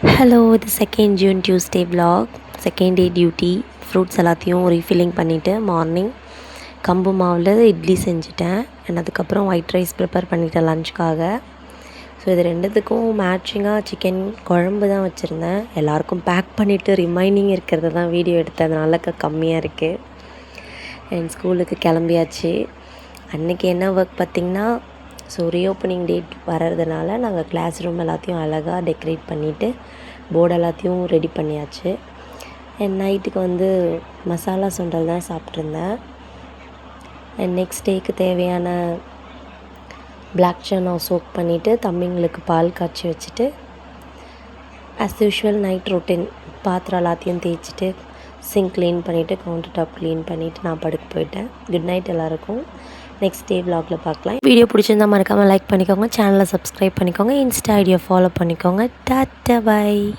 Hello, இது second June Tuesday vlog. Second day duty. Fruits எல்லாத்தையும் refilling பண்ணிவிட்டு morning கம்பு மாவில் இட்லி செஞ்சுட்டேன். அண்ட் அதுக்கப்புறம் ஒயிட் ரைஸ் ப்ரிப்பேர் பண்ணிவிட்டேன் லஞ்சுக்காக. ஸோ இது ரெண்டுத்துக்கும் மேட்சிங்காக சிக்கன் குழம்பு தான் வச்சுருந்தேன். எல்லாேருக்கும் பேக் பண்ணிவிட்டு ரிமைனிங் இருக்கிறத தான் வீடியோ எடுத்தேன். அதனால கம்மியாக இருக்குது. அண்ட் ஸ்கூலுக்கு கிளம்பியாச்சு. அன்றைக்கி என்ன ஒர்க் பார்த்திங்கன்னா, ஸோ ரீஓப்பனிங் டேட் வர்றதுனால நாங்கள் கிளாஸ் ரூம் எல்லாத்தையும் அழகாக டெக்கரேட் பண்ணிவிட்டு போர்டு எல்லாத்தையும் ரெடி பண்ணியாச்சு. அண்ட் நைட்டுக்கு வந்து மசாலா சுண்டல் தான் சாப்பிட்ருந்தேன். அண்ட் நெக்ஸ்ட் டேக்கு தேவையான பிளாக் சன்னா சோக் பண்ணிவிட்டு தம்பிங்களுக்கு பால் காய்ச்சி வச்சுட்டு ஆஸ் யூஷுவல் நைட் ரொட்டீன் பாத்திரம் எல்லாத்தையும் தேய்ச்சிட்டு சிங்க் க்ளீன் பண்ணிவிட்டு கவுண்டர் டாப் க்ளீன் பண்ணிவிட்டு நான் படுக்க போயிட்டேன். குட் நைட் எல்லாேருக்கும். நெக்ஸ்ட் டே vlogல பார்க்கலாம். வீடியோ பிடிச்சிருந்தால் மறக்காமல் லைக் பண்ணிக்கோங்க, சேனலை சப்ஸ்கிரைப் பண்ணிக்கோங்க, இன்ஸ்டா ஐடியை ஃபாலோ பண்ணிக்கோங்க. Tata by.